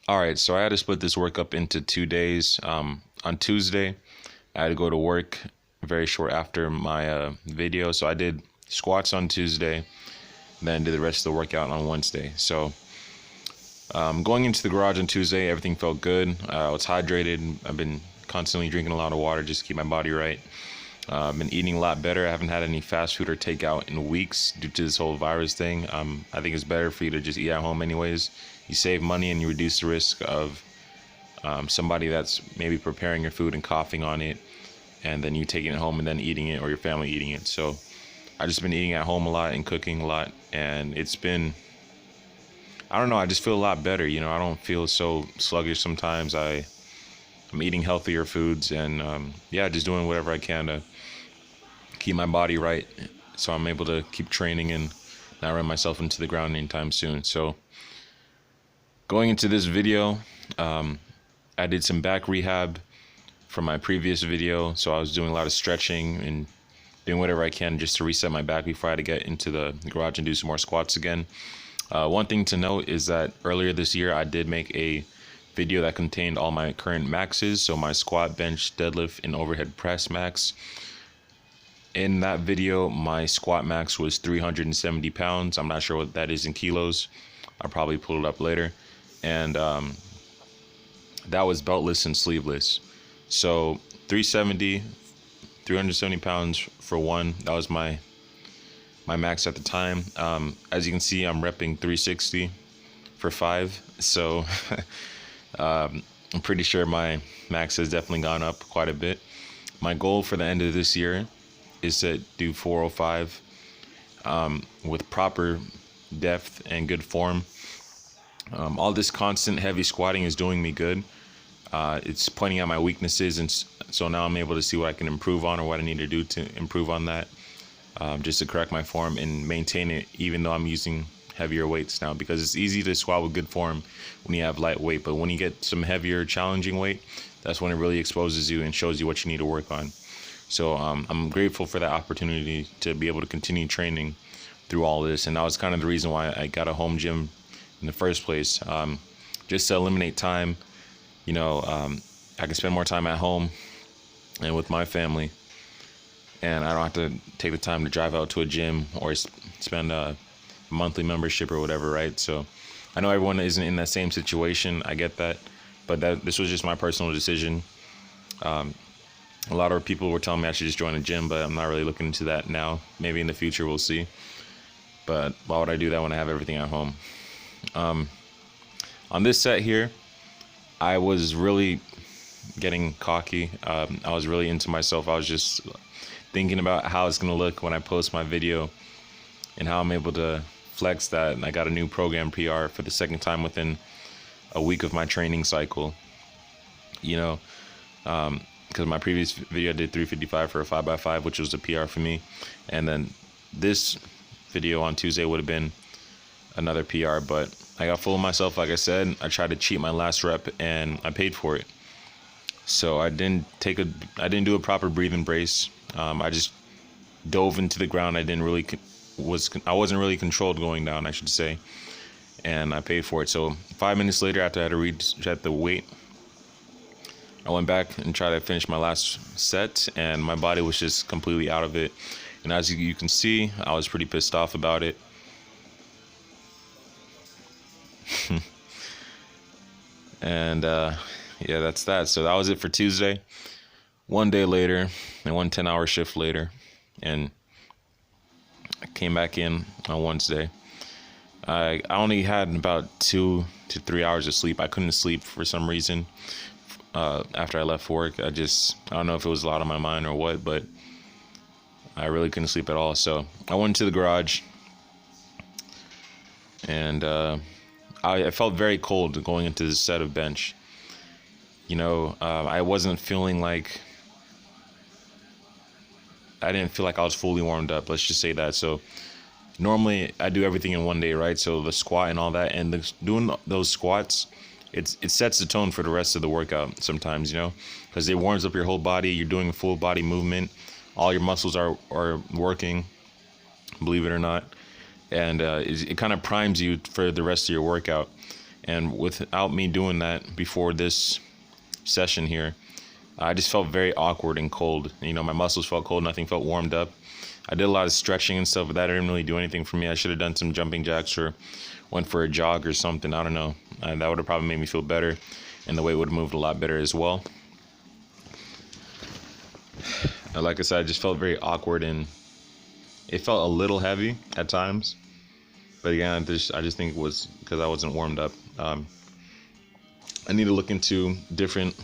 All right, so I had to split this work up into 2 days. On Tuesday, I had to go to work very short after my video. So I did squats on Tuesday, then did the rest of the workout on Wednesday. So going into the garage on Tuesday, everything felt good. I was hydrated. I've been constantly drinking a lot of water just to keep my body right. I've been eating a lot better. I haven't had any fast food or takeout in weeks due to this whole virus thing. I think it's better for you to just eat at home anyways. You save money and you reduce the risk of somebody that's maybe preparing your food and coughing on it, and then you taking it home and then eating it, or your family eating it. So I've just been eating at home a lot and cooking a lot, and it's been, I don't know, I just feel a lot better. You know, I don't feel so sluggish sometimes. I'm eating healthier foods, and yeah, just doing whatever I can to keep my body right, so I'm able to keep training and not run myself into the ground anytime soon. So going into this video, I did some back rehab from my previous video, so I was doing a lot of stretching and doing whatever I can just to reset my back before I had to get into the garage and do some more squats again. One thing to note is that earlier this year I did make a video that contained all my current maxes, so my squat, bench, deadlift, and overhead press max. In that video, my squat max was 370 pounds. I'm not sure what that is in kilos. I'll probably pull it up later. And that was beltless and sleeveless. So 370 pounds for one. That was my max at the time. As you can see, I'm repping 360 for 5. So I'm pretty sure my max has definitely gone up quite a bit. My goal for the end of this year is to do 405 with proper depth and good form. All this constant heavy squatting is doing me good. It's pointing out my weaknesses, and so now I'm able to see what I can improve on or what I need to do to improve on that, just to correct my form and maintain it, even though I'm using heavier weights now, because it's easy to squat with good form when you have light weight, but when you get some heavier, challenging weight, that's when it really exposes you and shows you what you need to work on. So I'm grateful for that opportunity to be able to continue training through all this, and that was kind of the reason why I got a home gym in the first place, just to eliminate time. You know, I can spend more time at home and with my family, and I don't have to take the time to drive out to a gym or spend a monthly membership or whatever, right? So I know everyone isn't in that same situation. I get that, but this was just my personal decision. A lot of people were telling me I should just join a gym, but I'm not really looking into that now. Maybe in the future, we'll see. But why would I do that when I have everything at home? On this set here, I was really getting cocky. I was really into myself. I was just thinking about how it's going to look when I post my video and how I'm able to flex that. And I got a new program PR for the second time within a week of my training cycle. You know, because my previous video I did 355 for a 5x5, which was a PR for me. And then this video on Tuesday would have been another PR, but I got full of myself. Like I said, I tried to cheat my last rep and I paid for it. So I didn't do a proper breathing brace. I just dove into the ground. I wasn't really controlled going down, I should say, and I paid for it. So 5 minutes later, after I had to reset the weight, I went back and tried to finish my last set, and my body was just completely out of it. And as you can see, I was pretty pissed off about it. And yeah, that's that. So that was it for Tuesday. One day later, and one 10-hour shift later, and I came back in on Wednesday. I only had about 2 to 3 hours of sleep. I couldn't sleep for some reason. After I left work, I don't know if it was a lot on my mind or what, but I really couldn't sleep at all. So I went to the garage, and I felt very cold going into this set of bench. You know, I didn't feel like I was fully warmed up. Let's just say that. So normally I do everything in one day, right? So the squat and all that, and doing those squats, it sets the tone for the rest of the workout sometimes, you know, because it warms up your whole body. You're doing a full body movement. All your muscles are working, believe it or not. And it kind of primes you for the rest of your workout. And without me doing that before this session here, I just felt very awkward and cold. You know, my muscles felt cold, nothing felt warmed up. I did a lot of stretching and stuff, but that didn't really do anything for me. I should have done some jumping jacks or went for a jog or something. I don't know. That would have probably made me feel better, and the weight would have moved a lot better as well. Like I said, I just felt very awkward, and it felt a little heavy at times. But again, I just think it was because I wasn't warmed up. I need to look into different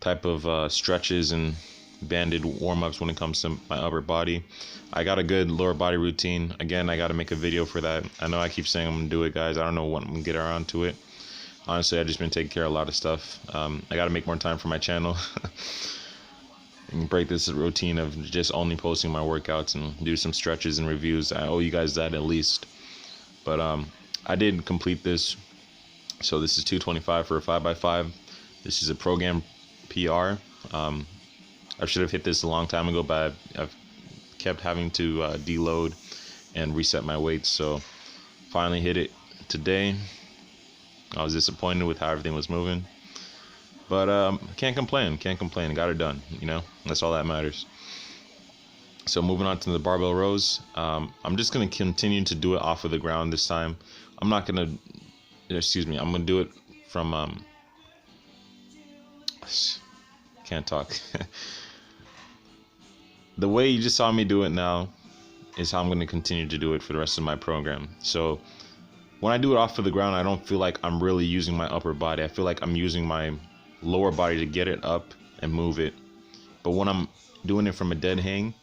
type of stretches and banded warm-ups when it comes to my upper body. I got a good lower body routine. Again, I got to make a video for that. I know I keep saying I'm gonna do it, guys. I don't know when I'm gonna get around to it. Honestly, I've just been taking care of a lot of stuff. I got to make more time for my channel and break this routine of just only posting my workouts and do some stretches and reviews. I owe you guys that at least. But I did complete this. So this is 225 for a 5x5. This is a program PR. I should have hit this a long time ago, but I've kept having to deload and reset my weights. So finally hit it today. I was disappointed with how everything was moving, but can't complain. Got it done. You know, that's all that matters. So moving on to the barbell rows. I'm just gonna continue to do it off of the ground this time. I'm not gonna. Excuse me. I'm gonna do it from. Can't talk. The way you just saw me do it now is how I'm going to continue to do it for the rest of my program. So when I do it off of the ground, I don't feel like I'm really using my upper body. I feel like I'm using my lower body to get it up and move it. But when I'm doing it from a dead hang,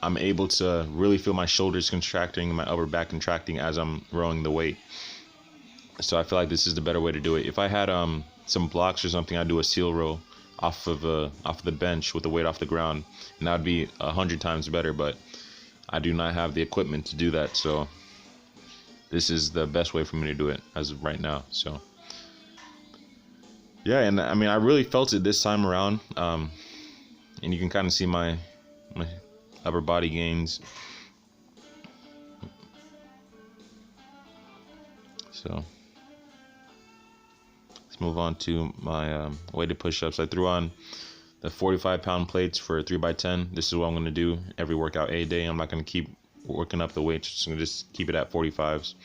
I'm able to really feel my shoulders contracting and my upper back contracting as I'm rowing the weight. So I feel like this is the better way to do it. If I had some blocks or something, I'd do a seal row off of the bench with the weight off the ground, and that would be 100 times better. But I do not have the equipment to do that, so this is the best way for me to do it as of right now. So yeah, and I mean, I really felt it this time around, and you can kind of see my upper body gains. So let's move on to my weighted push-ups. I threw on the 45-pound plates for 3x10. This is what I'm going to do every workout a day. I'm not going to keep working up the weights. Just going to just keep it at 45s.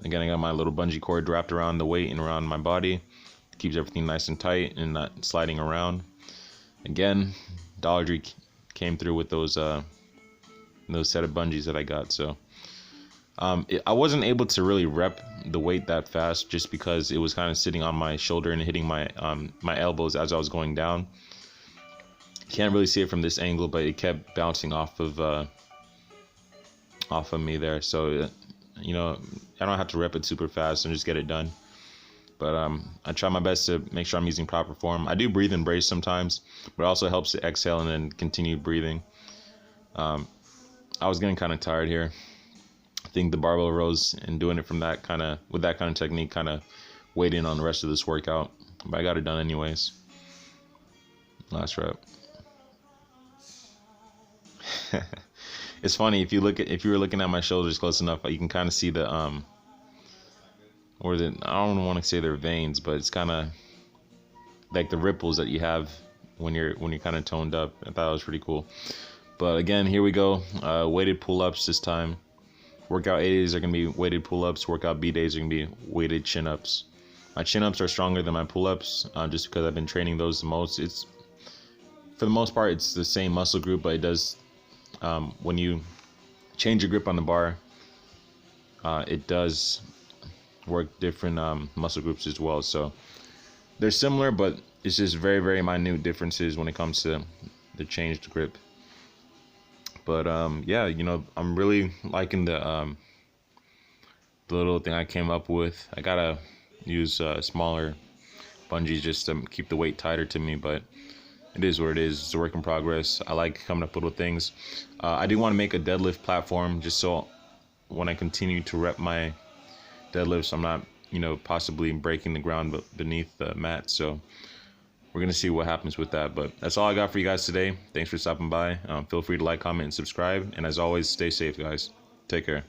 Again, I got my little bungee cord wrapped around the weight and around my body. It keeps everything nice and tight and not sliding around. Again, Dollar Tree came through with those set of bungees that I got. So I wasn't able to really rep the weight that fast just because it was kind of sitting on my shoulder and hitting my my elbows as I was going down. Can't really see it from this angle, but it kept bouncing off of me there. So you know, I don't have to rep it super fast and just get it done. But I try my best to make sure I'm using proper form. I do breathe and brace sometimes, but it also helps to exhale and then continue breathing. I was getting kind of tired here. I think the barbell rows and doing it from that kind of with that kind of technique kind of weighed in on the rest of this workout, but I got it done anyways. Last rep. It's funny if you were looking at my shoulders close enough, you can kind of see the or the, I don't want to say they're veins, but it's kind of like the ripples that you have when you're kind of toned up. I thought it was pretty cool. But again, here we go. Weighted pull-ups this time. Workout A days are going to be weighted pull-ups. Workout B days are going to be weighted chin-ups. My chin-ups are stronger than my pull-ups just because I've been training those the most. It's, for the most part, it's the same muscle group, but it does, when you change your grip on the bar, it does work different muscle groups as well. So they're similar, but it's just very, very minute differences when it comes to the changed grip. But yeah, you know, I'm really liking the little thing I came up with. I gotta use smaller bungees just to keep the weight tighter to me, but it is what it is. It's a work in progress. I like coming up with little things. I do want to make a deadlift platform just so when I continue to rep my deadlifts, I'm not, you know, possibly breaking the ground beneath the mat. So we're going to see what happens with that. But that's all I got for you guys today. Thanks for stopping by. Feel free to like, comment, and subscribe. And as always, stay safe, guys. Take care.